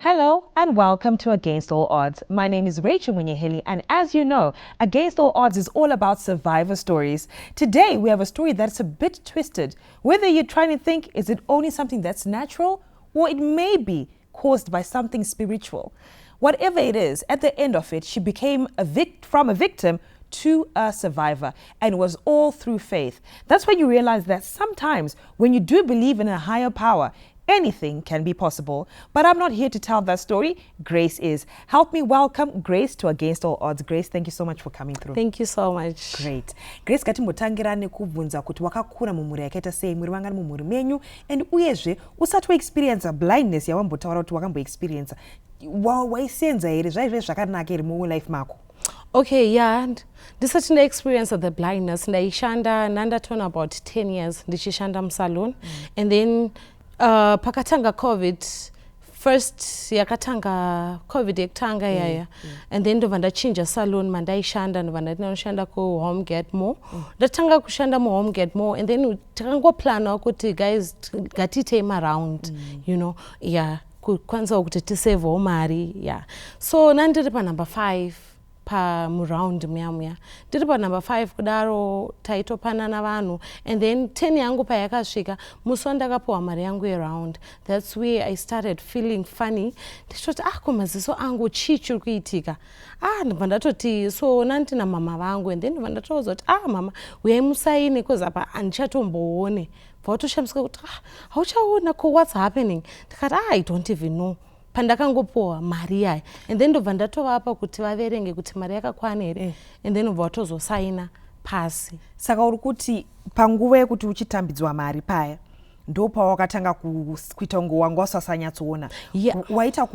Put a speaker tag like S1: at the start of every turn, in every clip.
S1: Hello and welcome to Against All Odds. My name is Rachel Munyeheli, and as you know, Against All Odds is all about survivor stories. Today we have a story that's a bit twisted. Whether you're trying to think, is it only something that's natural, or it may be caused by something spiritual? Whatever it is, at the end of it, she became from a victim to a survivor, and it was all through faith. That's when you realize that sometimes when you do believe in a higher power, anything can be possible. But I'm not here to tell that story. Grace is. Help me welcome Grace to Against All Odds. Grace, thank you so much for coming through.
S2: Thank you so much.
S1: Great. Grace, ngatimbotangira nekubvunza kuti wakakura mumhuri yakaita sei, mwiri wanga mumhuri menyu, and uyezve usati experience blindness yawambotaura kuti wakambo experience. Waisenza here zvaive zvakanaka here mulife mako?
S2: Okay, yeah, this is an experience of the blindness. Ndaishanda ndatona about 10 years ndichishanda msalon, and then pakatanga COVID first yakatanga COVID yakatanga yaya, and then ndova ndachinja salon mandaishanda ndova ndinoshanda ku Home Get More, ndatanga kushanda mu Home Get More, and then takangoplana kuti guys ngatitei around, you know, yeah, kwanza kuti tisave mari, yeah. So nandiri pa number 5 pa muround muyamya, ndiri pa number 5 kudaro taitopanana vanhu, and then 10 yangu payakasvika musi wandakapiwa mari yangu around. That's where I started feeling funny. Nditoti ko maziso angu chii chiri kuitika. Ndibva ndatoti so nandina mama vangu, and then ndibva ndataudzwa kuti mama uyai musaine cause apa handichatomboone. Vautoshamisa kuti hauchaona ko what's happening. Ndikati I don't even know. Pandakangopiwa mari yayo, and then ndobva ndatovapa kuti vaverenge kuti mari yakakwana here, and then ubva watozosaina pasi.
S1: Saka uri kuti panguva yekuti uchitambidzwa mari paya ndo pawakatanga kuita kunge wanga usasanyatsoona. Waita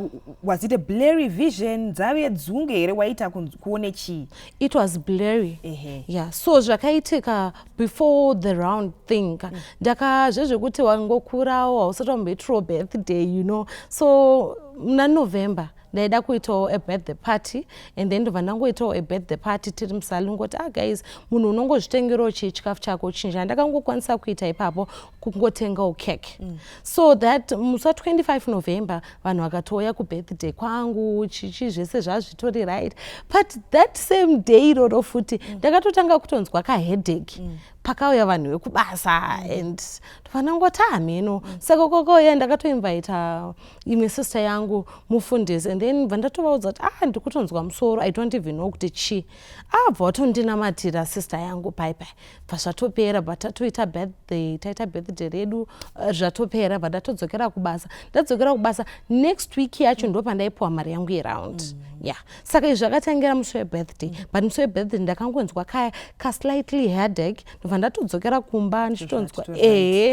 S1: was it a blurry vision, dzave dzunge here, waita kuone chii?
S2: It was blurry. Yeah, so zvakaitika before the round thing. Ndakazvezvekuti wangokurawo hausati wamboitirawo birthday, you know. So muna November ndaida kuitawo a birthday party, and then ndobva ndangoitawo a birthday party tiri musali ngoti guys munhu unongozvitengerawo chikafu chako chinja. Ndakangokwanisa kuita ipapo kungotengawo cake. So that musi 25 November vanhu vakatouya kubirthday kwangu chichi zvese zvazvitori right, but that same day iroro futi ndakatotanga kutonzwa kaheadache pakauya vanhu vekubasa, and ndovanangoti mheno. Saka kwakauya ndakatoinvita imwe sister yangu mufundisi, and then bva ndatovaudza kuti ndikutonzwa musoro, I don't even know kuti chii. Bva watondinamatira sister yangu paipai, bva zvatopera, bva tatoita birthday, taita birthday redu, zvatopera, bva ndatodzokera kubasa. Ndadzokera kubasa next week yacho ndo pandaipiwa mari yangu around. Yeah, saka izvi zvakatangira musi webirthday, but musi webirthday ndakangonzwa ka slightly headache, ndobva ndatodzokera kumba ndichitonzwa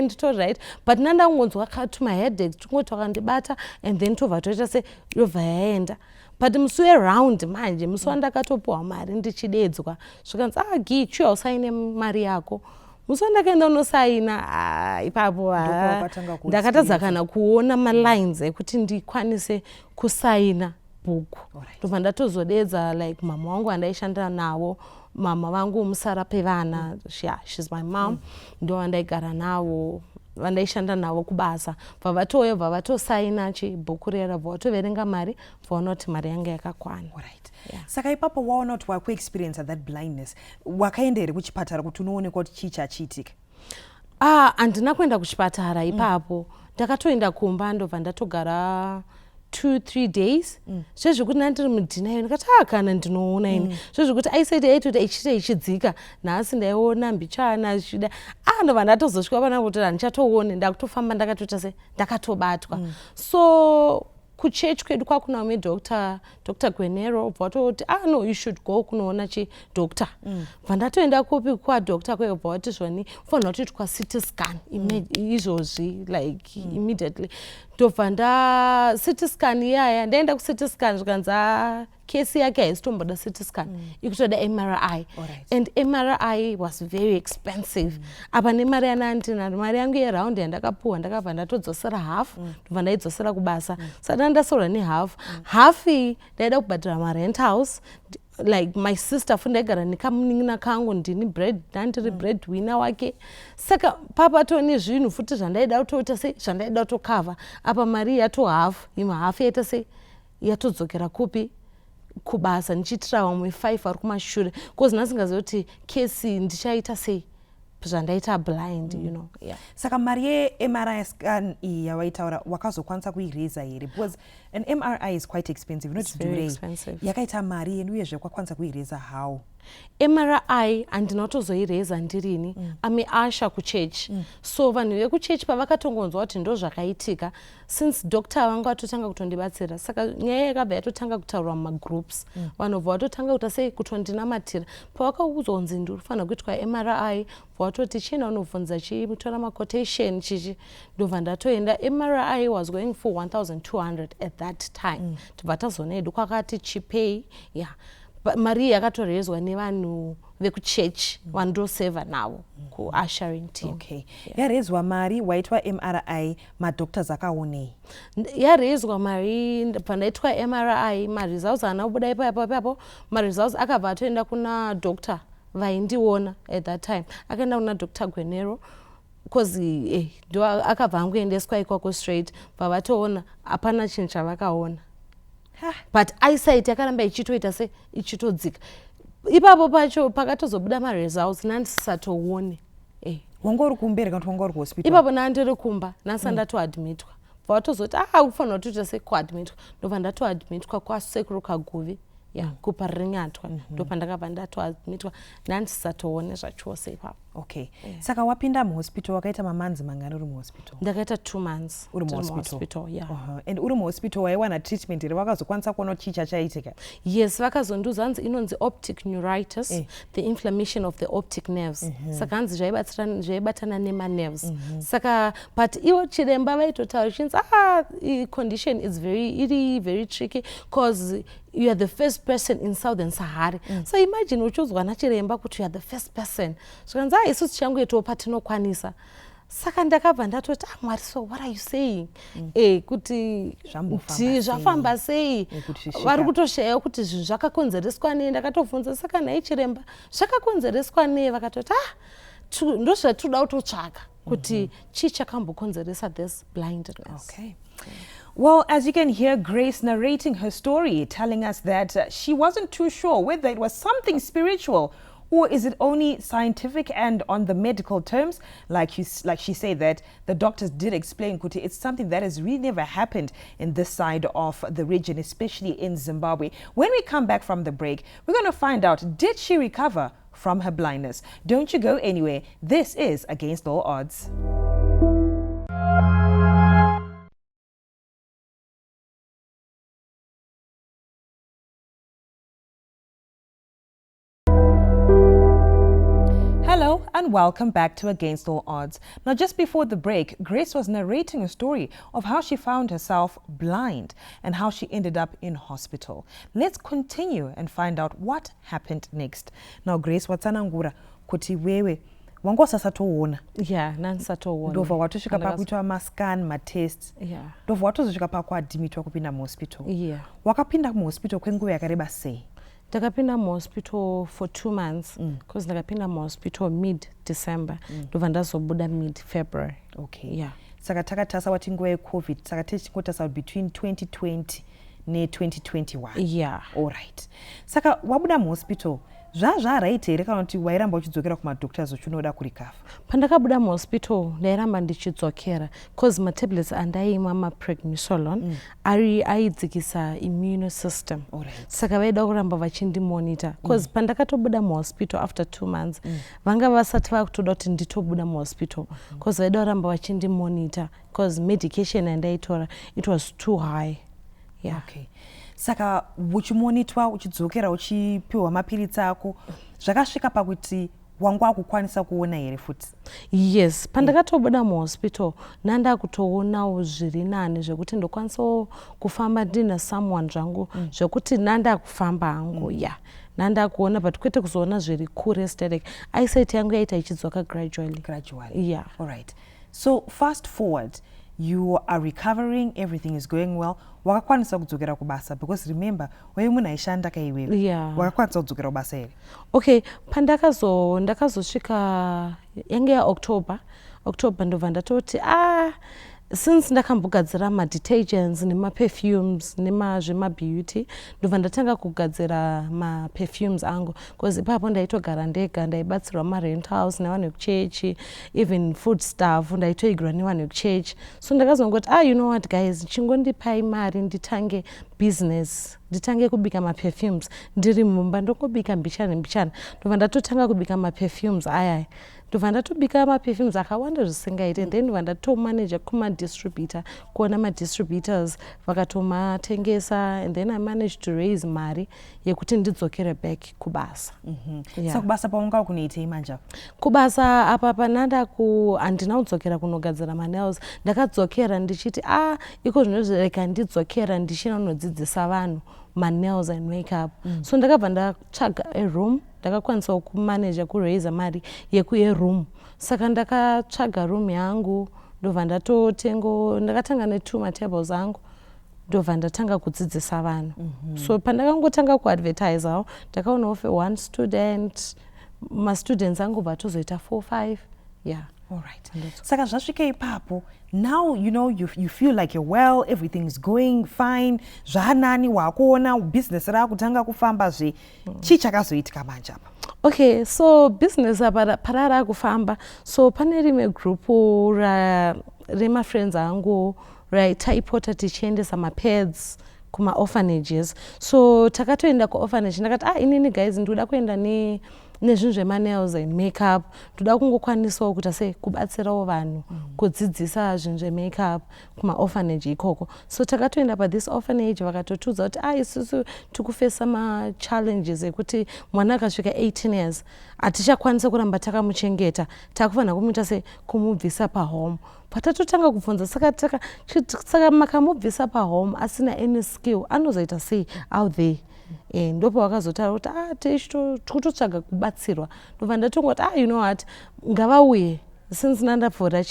S2: ndito right, but nandangonzwa katuma headache tungoti wakandibata, and then tobva toita se yobva yaenda. But musi weround manje, musi wandakatopiwa mari ndichidedzwa, zvikanzi gichu usaine mari yako. Musi wandakaenda unosaina, ipapo ndakatadza kana kuona malines ekuti ndikwanise kusaina bhuku. Ndobva ndatozodedza like mama wangu andaishanda navo, mama vangu musara pevana, she's my mom, ndo vandaigara navo, vandaishanda navo kubasa. Bva vatouya bva vatosaina chibhuku rera, bva vatoverenga mari, vaona kuti mari yanga yakakwana.
S1: Saka ipapo waona kuti wakuexperience that blindness, wakaenda here kuchipatara kuti unoonekwa kuti chii chachiitika?
S2: Handina kuenda kuchipatara ipapo. Ndakatoenda kumba ndobva ndatogara 2-3 days. Zvezvekuti ndandiri mudhinayo ndikati kana ndinoona ini. Zvezvekuti aisati aitoti ichita ichidzika, nhasi ndaiona mbichana zvichida. Ndobva ndatozosvika panangu kuti handichatoone, ndakutofamba ndakatoita se ndakatobatwa. So kuchechi kwedu kwakunawo Dr. Gwenero, vatoti no, you should go kunoona chidoctor. Bva ndatoenda kupi kwadoctor kweyo, bva vati zvoni fanira kutoitwa CT scan izvozvi, like immediately. Ndobva CT scan iyaya ndaenda kuCT scan zvikanzi kesi yake haisitomboda CT scan, ikutoda MRI. And MRI was very expensive. Apa nemari yanandina, mari yangu yeround yandakapiwa ndakabva ndatodzosera half, ndobva ndaidzosera kubasa. Saka ndasora nehalf. Half iyi ndaida kubhadhara marent house, like my sister funda igara nikamuningina kangu ndini ndandiri breadwinner wake saka papatone zvinhu futi zvandaida kutoita sei zvandaida kutokavha apa mari yato half imwe half yaita sei yatodzokera kupi kubasa ndichiitira vamwe 5 vari kumashure cause nasingaziva kuti kesi ndichaita sei zvandaita blind you know.
S1: Saka mari ye-MRI scan iyi yawaitaura wakazokwanisa kuireza here because an MRI is quite expensive, not
S2: very expensive.
S1: Yakaita mari yenu uyezve kwakwanisa kuireza how?
S2: MRI andinotozoireza ndirini ame asha kuchechi so vanhu vekuchechi pavakatongonzwa kuti ndo zvakaitika since doctor vangu atotanga kutondibatsira saka nyaya yakabva yatotanga kutaurwa mumagroups vanobva vatotanga kuita sei kutondinamatira pavakaudzonzi ndinofanira kuitwa MRI vatoti china unobvunza chitora maquotation chichi ndobva ndatoenda. MRI was going for 1200 at that time tobva tazoona edu kwakati chipay mari yakatorezwa nevanhu vekuchechi vandoseva navo kuushering team.
S1: Yarezwa mari waitwa MRI madoctors akaonei?
S2: Yarezwa mari pandaitwa MRI maresults haana kubuda ipapo maresults akabva atoenda kuna doctor vaindiona at that time akaenda kuna Dr. Gwenero because ndo akabva angoendeswa ikoko straight pavatoona hapana chinhu chavakaona. But eyesight yakaramba ichitoita se ichitodzika ipapo pacho pakatozobuda maresults nandisatoone
S1: wangori kumberi kana wangori kuhospital?
S2: Ipapo nandiri kumba nasandatoadmitwa vatozoti ufanira kutoita se kuadmitwa ndobva ndatoadmitwa kwasekuru Kaguvi kupa rinyatwa ndopandakabva ndatoadmitwa nandisatoone zvachose ipapo.
S1: Saka wapinda muhospital wakaita mamanzi mangani uri muhospital?
S2: Ndakaita 2 months
S1: uri muhospital. And uri muhospital waiwana treatment here wakazokwanisa kuona chii chaitika?
S2: Yes, vakazondiudza hanzi inonzi optic neuritis, the inflammation of the optic nerves. Saka hanzi zvaibatana nema-nerves. Saka but ivo chiremba vaitotaura chinzi condition is very tricky because you are the first person in Southern Sahara. So imagine uchinzwa nachiremba kuti you are the first person. Zvikanzi isusu changu yeto patinokwanisa. Saka ndakabva ndatoti Mwari, so what are you saying? Kuti zvafamba sei? Vari kutoshayiwa kuti zvinhu zvakakonzereswa nei? Ndakatobvunza saka nhai chiremba zvakakonzereswa nei? Vakatoti ndo zvatoda kutotsvaka kuti chii chakambokonzeresa this blindness.
S1: Well, as you can hear Grace narrating her story, telling us that she wasn't too sure whether it was something spiritual or is it only scientific and on the medical terms. Like she said that the doctors did explain, Kuti, it's something that has really never happened in this side of the region, especially in Zimbabwe. When we come back from the break, we're going to find out, did she recover from her blindness? Don't you go anywhere. This is Against All Odds. Hello and welcome back to Against All Odds. Now, just before the break, Grace was narrating a story of how she found herself blind and how she ended up in hospital. Let's continue and find out what happened next. Now, Grace, watsanangura kuti wewe wangosasatoona?
S2: Nansatoona.
S1: Ndobva watosvika pakuitwa mascan, matests. Ndobva watozosvika pakuadhimitwa kupinda muhospital. Wakapinda muhospital kwenguva yakareba sei?
S2: Ndakapinda muhospital for 2 months because ndakapinda muhospital mid-December ndobva ndazobuda mid-February. Saka takatasa wati nguva yeCovid, saka tichingotasa between 2020 ne-2021. Alright. Saka wabuda muhospital, zvaraite here kana kuti wairamba uchidzokera kumadoctors uchinoda kurikavha? Pandakabuda muhospital ndairamba ndichidzokera because matablets andaimwa maprednisolone aidzikisa immune system. Saka vaida kuramba vachindimonitor because pandakatobuda muhospital after 2 months vanga vasati vakutoda kuti nditobuda muhospital because vaida kuramba vachindimonitor because medication andaitora it was too high.
S1: Saka uchimonitwa uchidzokera uchipiwa mapiritsi ako zvakasvika pakuti wangu akukwanisa kuona here futi?
S2: Yes, pandakatobuda muhospital nandakutoonawo zviri nani zvekuti ndokwanisa kufamba ndina someone zvangu zvekuti nandakufamba hangu nandakuona but kwete kuzoona zviri kure static. Eyesight yangu yaita ichidzoka gradually.
S1: Alright. So fast forward, you are recovering, everything is going well, wakakwanisa kudzokera kubasa? Because remember, wewe munaishanda kaiwewe.
S2: Yeah.
S1: Wakakwanisa kudzokera kubasa here?
S2: Okay, ndakazosvika yange yaOctober ndobva ndatoti since ndakambogadzira ma-detergents nema-perfumes nemazvemabeauty ndobva ndatanga kugadzira ma-perfumes angu because ipapo ndaitogara ndega, ndaibatsirwa ma-rent house nevanhu vekuchechi, even food staff ndaitoigirwa nevanhu vekuchechi. So ndakazongoti you know what guys, chingondipai mari nditange business, nditange kubika ma-perfumes ndiri mumba, ndongobika mbichana ndobva ndatotanga kubika ma-perfumes ayaya. Ndobva ndatobika ma-perfumes akawanda zvisingaite, and then ndobva ndatomanager kuma-distributor, kuona ma-distributors vakatomatengesa, and then I managed to raise mari yekuti ndidzokere back kubasa.
S1: So kubasa paunga kunoitei manje?
S2: Kubasa apa pananda handina kudzokera kunogadzira ma-nails, ndakadzokera ndichiti iko zvinozvireka ndidzokera ndichinodzidzisa vanhu ma-nails and makeup. So ndakabva ndatsvaga a-room, ndakakwanisa kumanager kuraise mari yekuyeroom. Saka ndakatsvaga room yangu, ndobva ndakatanga ne2 matables angu, ndobva ndatanga kudzidzisa vanhu. So pandakangotanga kuadvertisawo ndakaonawo one student, ma-students angu vatozoita 4-5. Yeah.
S1: All right. Saka zvasvika ipapo, now you know you feel like you're well, everything is going fine, zvanani wakuona business rakutanga kufamba zve, chii chakazoitika manje apa?
S2: Okay, so business parara kufamba, so pane rimwe group rema-friends angu taipota tichiendesa ma-pads kuma-orphanages. So takatoenda ku-orphanage, ndakati inini guys ndoda kuenda nezvinhu zvema-nails and makeup, ndoda kungokwanisawo kuita sei kubatsirawo vanhu kudzidzisa zvinhu zvemakeup kuma-orphanage ikoko. So takatoenda pa-this orphanage vakatotudza kuti isusu tikufesa ma-challenges ekuti mwana akasvika 18 years hatichakwanisa kuramba takamuchengeta, takufanira kumuita sei kumubvisa pahome. Patatotanga kubvunza saka makamubvisa pahome asina any skill anozoita sei out there. Ndopo vakazotaura kuti tikutotsvaga kubatsirwa. Ndobva ndatongoti you know what, ngavauye since ndandapfuura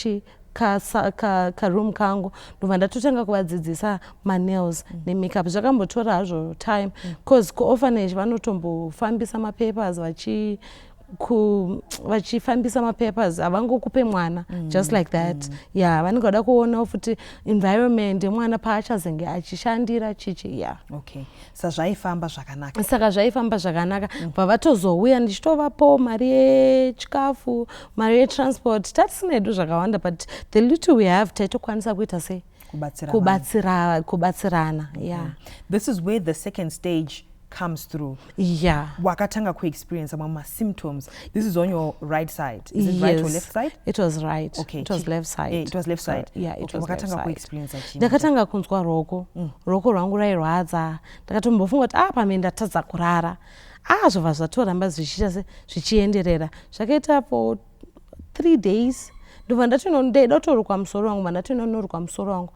S2: karoom kangu, ndobva ndatotanga kuvadzidzisa ma-nails nemakeup. Zvakambotora hazvo time because ku-orphanage vanotombofambisa ma-papers vachifambisa ma-papers, havangokupe mwana just like that. Yeah, vanenge vada kuona futi environment yemwana paachazenge achishandira chichi. Yeah.
S1: Okay. Saka zvaifamba zvakanaka.
S2: Saka zvaifamba zvakanaka. Pavatozouya ndichitovapo mari yechikafu, mari yetransport, tatisina hedu zvakawanda, but the little we have taitokwanisa kuita sei kubatsirana. Yeah.
S1: This is where the second stage comes through.
S2: Yeah.
S1: Wakatanga ku-experience my symptoms. This is on your right side. Is it right or left side?
S2: It was right.
S1: Okay.
S2: It was left side.
S1: It was left side.
S2: Yeah, it was left side.
S1: Wakatanga ku-experience achi.
S2: Ndakatanga kunzwa roko rwangu rairwadza. Ndakatombofunga kuti pamwe ndatadza kurara. Zvobva zvatoramba zvichienderera. Zvakaita for 3 days. Ndobva ndaida kutorukwa musoro wangu, ndatonorukwa musoro wangu.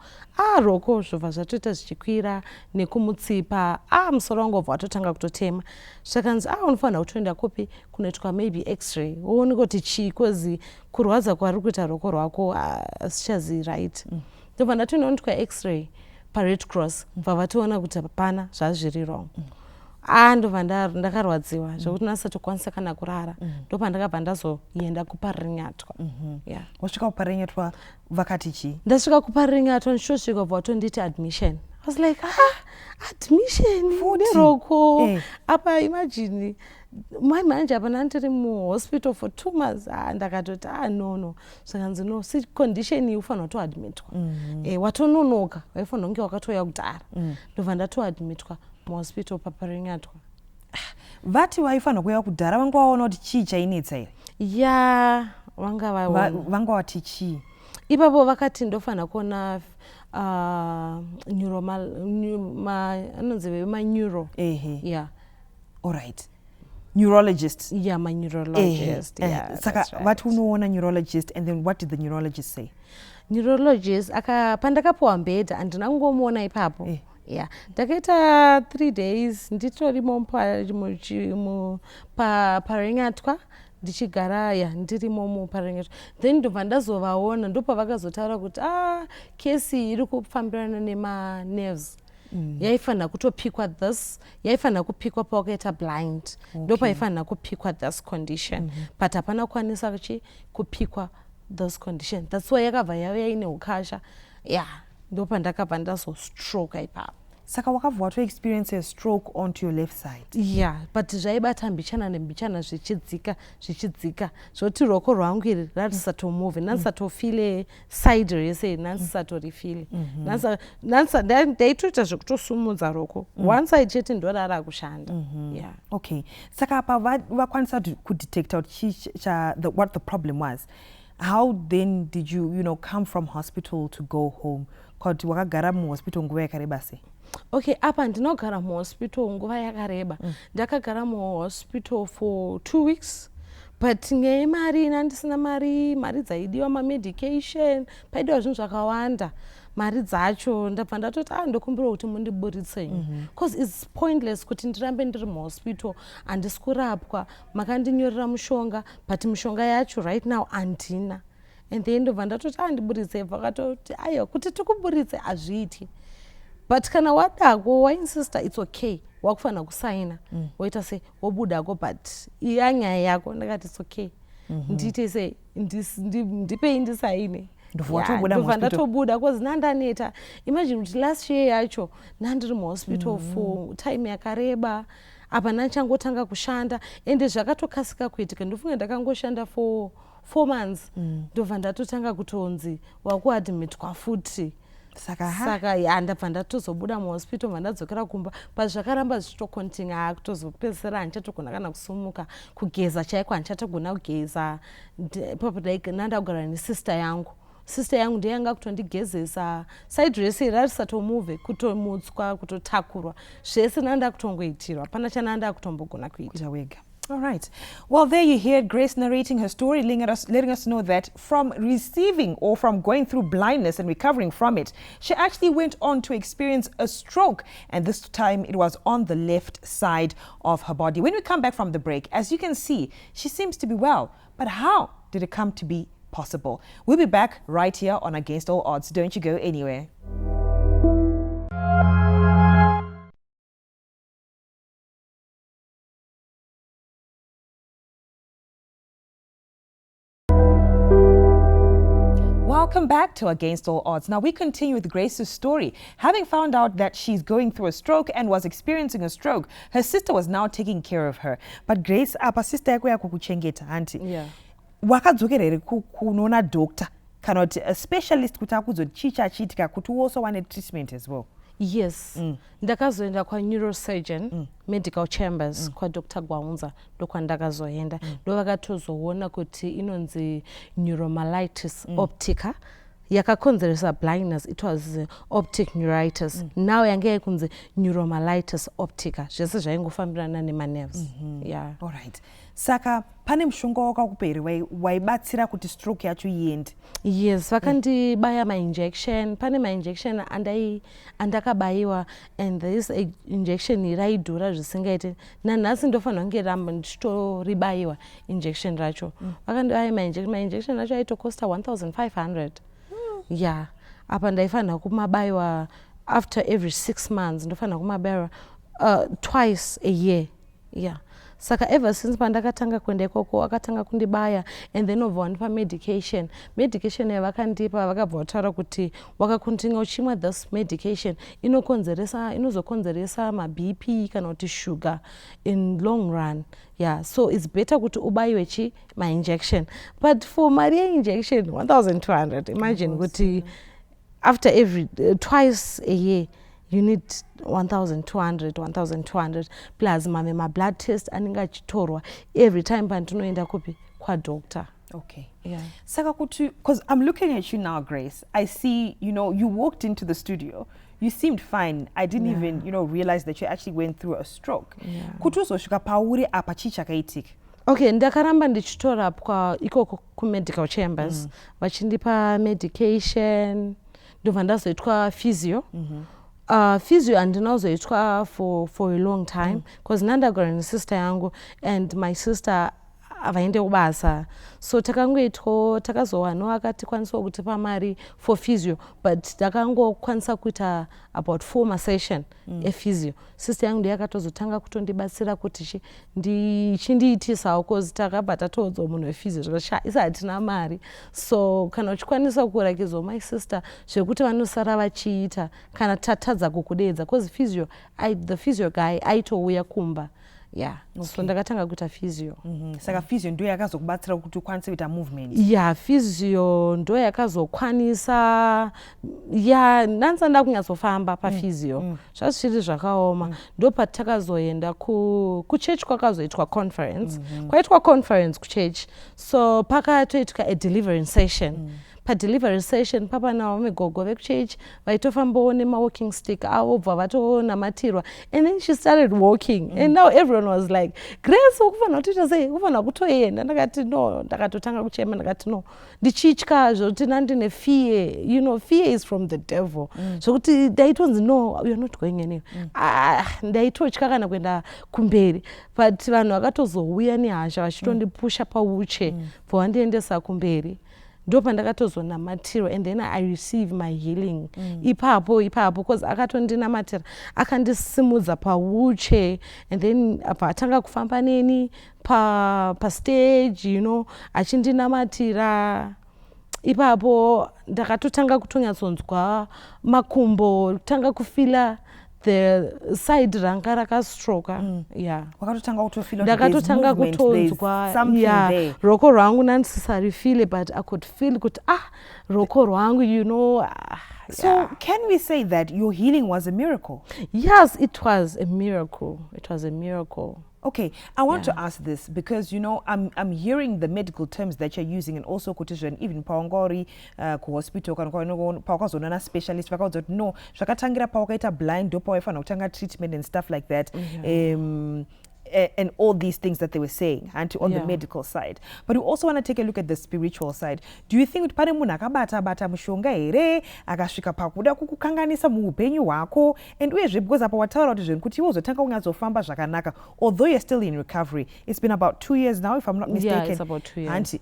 S2: Roko zvobva zvatoita zvichikwira nekumutsipa. Musoro wangu wabva watotanga kutotema. Zvakanzi unofanira kutoenda kopi kunoitwa maybe x-ray. Woone kuti chii, kozi kurwadza kwari kuita roko rwako asichazi right. Ndobva ndatonoitwa x-ray pa-Red Cross. Bva vatoona kuti hapana zvazviri wrong. Ndobva ndakarwadziwa zvokuti ndasatokwanisa kana kurara. Ndopandakabva ndazoenda kuparinyatwa. Yeah.
S1: Wasvika kuparinyatwa vakati chii?
S2: Ndasvika kuparinyatwa ndichosvika bva vatonditi admission. I was like admission neroko. Apa imagine my manager apana ndiri muhospital for 2 months. Ndakatoti no. Zvakanzi no, si condition ufanira kutoadmitwa. Watononoka, waifanira kunge wakatoya kudhara. Ndobva ndatoadmitwa muhospital paparinyatwa.
S1: Vati waifanira kuya kudhara vanga vaona kuti chii chainetsa here?
S2: Yeah, vanga
S1: vati chii?
S2: Ipapo vakati ndofanira kuona anonzi ma-neuro. Yeah.
S1: All right. Neurologist.
S2: Yeah, my neurologist. Yeah.
S1: Saka vati unoona neurologist, and then what did the neurologist say?
S2: Neurologist pandakapuwa mbedha handina kungomuona ipapo. Yeah, ndakaita 3 days nditorimo parinyatwa. ndichigara ndiri muparengeto. Then ndobva ndazovaona ndopavakazotaura kuti kesi iri kufambirana nema-nerves. Yaifanira kutopikwa this, yaifanira kupikwa pawakaita blind. Ndopaifanira kupikwa this condition. But hapana kukwanisa kupikwa this condition. That's why yakabva yauya ine ukasha. Ndopandakabva ndazostroke ipapo.
S1: Saka wakabva wato experience a stroke onto your left side.
S2: But zvaibata mbichana nembichana zvichidzika zvoti ruoko rwangu iri ratisatomuve nanisatofile side rese nanisatorifile ndaitoita zvekutosumudza ruoko one side chete ndorara kushanda.
S1: Okay, saka apa vakwanisa kudetecta what the problem was. How then did you come from hospital to go home? Kuti wakagara muhospital nguva yakareba sei?
S2: Okay, apa ndinogara muhospital nguva yakareba. Ndakagara muhospital for 2 weeks. But nyaya yemari handisina mari dzaidiwa mamedication, paidiwa zvinhu zvakawanda. Mari dzacho ndabva ndatoti ndokumbira kuti mundiburitse. Because it's pointless kuti ndirambe ndiri muhospital handisi kurapwa. Makandinyorera mushonga, but mushonga yacho right now handina. And then ndobva ndatoti ndiburitse, vakatoti aiwa kuti tikuburitse hazviiti. But kana wadako wainsista it's okay, wakufanira kusaina woita se wobudako, but iya nyaya yako. Ndakati it's okay, ndiite se ndipei ndisaine. Ndobva ndatobuda because nandaneta. Imagine kuti last year yacho nandiri muhospital for time yakareba, apa nachangotanga kushanda ende zvakatokasika kuitika. Ndofunga ndakangoshanda for 4 months ndobva ndatotanga kutonzi wakuadmitwa futi. Saka ndabva ndatozobuda muhospital vandadzokera kumba, but zvakaramba zvichitokontinua kutozopedzisira handichatogona kana kusumuka, kugeza chaiko handichatogona kugeza. Ipapo nandagara nesister yangu. Sister yangu ndiye yanga kutondigezesa side rese rarisatomuvhe, kutomutswa, kutotakurwa, zvese nanda kutongoitirwa, hapana chananda kutombogona kuita wega.
S1: All right. Well, there you hear Grace narrating her story, letting us know that from receiving or from going through blindness and recovering from it, she actually went on to experience a stroke. And this time it was on the left side of her body. When we come back from the break, as you can see, she seems to be well. But how did it come to be possible? We'll be back right here on Against All Odds. Don't you go anywhere. Welcome back to Against All Odds. Now we continue with Grace's story. Having found out that she's going through a stroke and was experiencing a stroke, her sister was now taking care of her. But Grace, apa sister yako yakukuchengeta auntie. Wakadzokera here kunoona doctor kana kuti a specialist kuti akuzochicha achiitika kuti also wanted treatment as well?
S2: Yes. Ndakazoenda kwa neurosurgeon, medical chambers, kwa Dr. Gwaunza, ndokwandakazoenda. Ndovakatozoona kuti inonzi neuromyelitis optica. Yakakonzeresa blindness, it was optic neuritis. Now yange yakunzi neuromyelitis optica. Zvese zvaingofambirana nema-nerves.
S1: All right. Saka pane mushonga wakakuperi waibatsira kuti stroke yacho iende?
S2: Yes, vakandibaya ma-injection. Pane ma-injection andakabayiwa, and this injection raidhura zvisingaite. Nanhasi ndofanira kunge ramba ndichitoribayiwa injection racho. Vakandibaya ma-injection racho aitokosta 1,500. Apa ndaifanira kumabayiwa after every 6 months. Ndofanira kumabayiwa twice a year. Saka ever since pandakatanga kuenda ikoko vakatanga kundibaya, and then obva wandipa medication yavakandipa vakabva vataura kuti wakakontinua uchimwa this medication inozokonzeresa ma-BP kana kuti sugar in long run. So it's better kuti ubayiwe ma-injection. But for mari injection 1,200, imagine kuti after every twice a year you need 1,200 plus my blood test anenge achitorwa every time pandinoenda kupi kwa doctor.
S1: Okay. Saka kuti, because I'm looking at you now, Grace. I see, you walked into the studio. You seemed fine. I didn't even, realize that you actually went through a stroke. Kuti uzosvika pauri apa chii chakaitika?
S2: Okay, ndakaramba ndichitorapwa ikoko ku-medical chambers. Vachindipa medication, ndobva ndazoitwa physio. Physio andinozoitwa for a long time because nandagara nesister yangu, and my sister vaende kubasa. So takangoitwa takazowana akatikwanisa kutipa mari for physio, but takangokwanisa kuita about 4 masession ephysio. Sister yangu ndiye akatozotanga kutondibatsira kuti chindiitisawo cause takabva tatoudzwa munhu wephysio zvakashaisa hatina mari. So kana uchikwanisa kurakidzwa my sister zvekuti vanosara vachiita kana tatadza kukudedza cause physio the physio guy aitouya kumba. Yeah, okay. So ndakatanga kuita physio.
S1: Saka physio ndo yakazokubatsira kuti ukwanise kuita movement.
S2: Yeah, physio ndo yakazokwanisa. Yeah, nanzanda kunyatsofamba pa physio. Zvazviri zvakaoma. Ndo patakazoenda kuchurch kwakazoitwa conference. Kwaitwa conference kuchurch. So pakatoitwa a deliverance session. Delivery session papa nawo migogo vekuchurch vaitofambawo nema-walking stick avo bva vatonamatirwa, and then she started walking and now everyone was like, Grace ukufanira kutoita sei, ukufanira kutoenda. Ndakati no, ndakatotanga kuchema ndakati no, ndichitya zvokuti nandine fear, you know, fear is from the devil. Zvokuti ndaitonzi no, you're not going anywhere. Ndaitotya kana kuenda kumberi, but vanhu vakatozouya nehasha vachitondipusha pauche bvandiendesa kumberi. Ndo pandakatozonamatirwa, and then I receive my healing. Ipapo because akatondinamatira akandisimudza pauche, and then patanga kufamba neni pa stage, you know, achindinamatira. Ipapo ndakatotanga kutonyatsonzwa makumbo, tanga kufila the side ranga rakastroka. Yeah, ndakatotanga kutonzwa. Yeah, roko rwangu nandisisarifile, but I could feel kuti roko rwangu, you know.
S1: So can we say that your healing was a miracle?
S2: Yes, it was a miracle. It was a miracle.
S1: Okay, I want to ask this because, you know, I'm hearing the medical terms that you're using, and also quotation even paongori ku hospital kana pakazonana specialist vakazoti no zvakatangira pawakaita blind dopa waifana kutanga treatment and stuff like that. And all these things that they were saying and on the medical side, but we also want to take a look at the spiritual side. Do you think pane munhu akabata mushonga here akasvika pakuda kukukanganisa muupenyu hwako, and uyezve because apa wataura kuti zvinhu kuti iwe uzotanga kunyatsofamba zvakanaka, although you're still in recovery? It's been about 2 years now, if I'm not mistaken.
S2: Yeah, it's about 2 years.
S1: Auntie,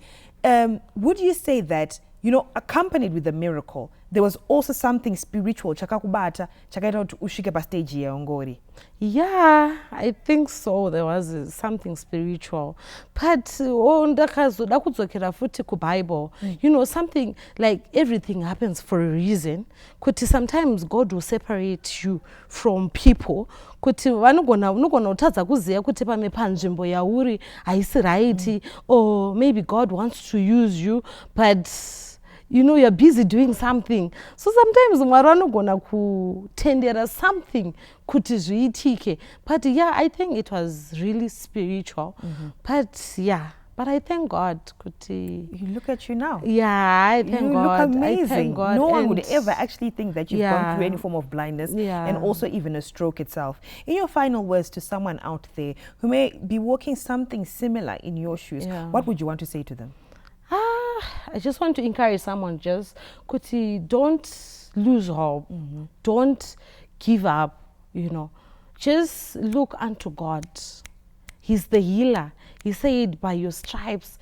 S1: would you say that, you know, accompanied with the miracle, there was also something spiritual chakakubata chakaita kuti usvike pa stage yeongori?
S2: Yeah, I think so. There was something spiritual. But ndakazoda kudzokera futi kuBible. You know, something like everything happens for a reason. Kuti sometimes God will separate you from people. Kuti vanogona kutadza kuziva kuti pame panzvimbo yauri haisi right, or maybe God wants to use you, but you know, you're busy doing something. So sometimes Mwari anogona kutendera something kuti zviitike. But yeah, I think it was really spiritual. But yeah, but I thank God. Kuti
S1: you look at you now.
S2: Yeah, I thank God.
S1: You look amazing.
S2: I thank God.
S1: No one would ever actually think that you've gone through any form of blindness, and also even a stroke itself. In your final words to someone out there who may be walking something similar in your shoes, what would you want to say to them?
S2: I just want to encourage someone, just kuti, don't lose hope. Don't give up, you know. Just look unto God. He's the healer. He said, by your stripes,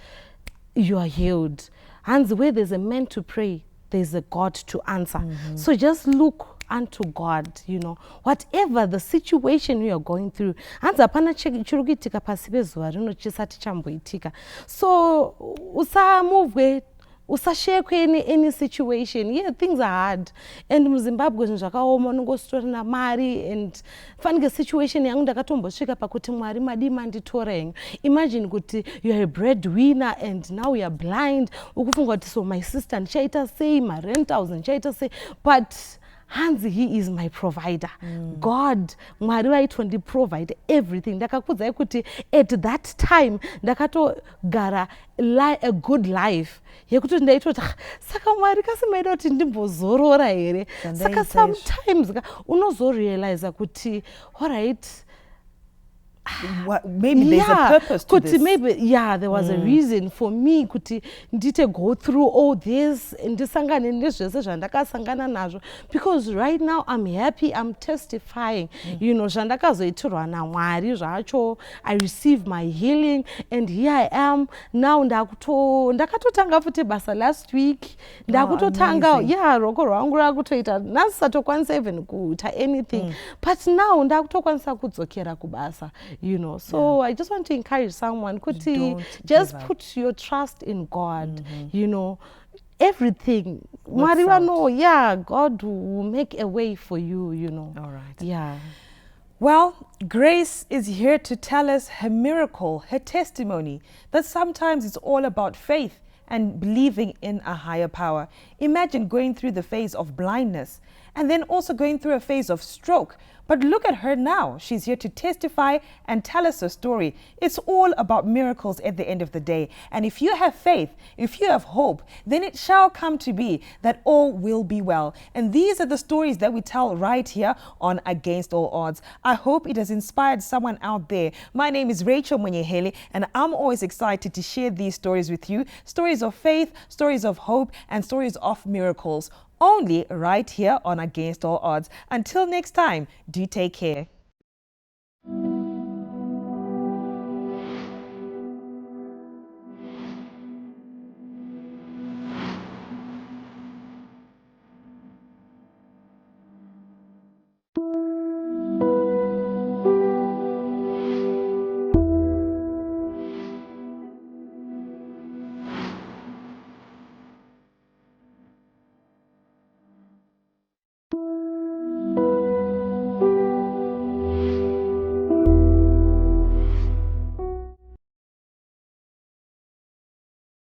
S2: you are healed. And where there's a man to pray, there's a God to answer. So just look unto God, you know, whatever the situation you are going through. Hanzi hapana chirukuitika pasi pezuva rino chisati chamboitika. So usamuvwe, usashekwe any situation. Yeah, things are hard. And muZimbabwe zvakaoma, unongostora na mari, and fanike situation yangu ndakatombosvika pakuti Mwari madi manditora henyu. Imagine kuti you are a breadwinner and now you are blind. Ukufunga kuti so my sister ndichaita sei, my rentals ndichaita sei, but Hanzi, he is my provider. God, Mwari vaitondi provide everything. Ndakakudza kuti at that time ndakatogara a good life. Yekuti ndaitoti saka Mwari kasimaida kuti ndimbozorora here. Saka sometimes unozorealize kuti all right,
S1: maybe there's a purpose to this.
S2: Maybe, there was a reason for me kuti ndite go through all this ndisangane nezvese zvandakasangana nazvo, because right now I'm happy, I'm testifying, you know, zvandakazoitirwa naMwari zvacho. I received my healing and here I am now. Ndakatotanga futi basa last week, ndakutotanga roko rwangu rakutoita nasatokwanisa even kuita anything, but now ndakutokwanisa kudzokera kubasa, you know. So I just want to encourage someone, kuti just put your trust in God, you know. Everything, God will make a way for you, you know.
S1: All right.
S2: Yeah.
S1: Well, Grace is here to tell us her miracle, her testimony, that sometimes it's all about faith and believing in a higher power. Imagine going through the phase of blindness and then also going through a phase of stroke. But look at her now. She's here to testify and tell us her story. It's all about miracles at the end of the day. And if you have faith, if you have hope, then it shall come to be that all will be well. And these are the stories that we tell right here on Against All Odds. I hope it has inspired someone out there. My name is Rachel Munyeheli, and I'm always excited to share these stories with you. Stories of faith, stories of hope, and stories of miracles. Only right here on Against All Odds. Until next time, do take care.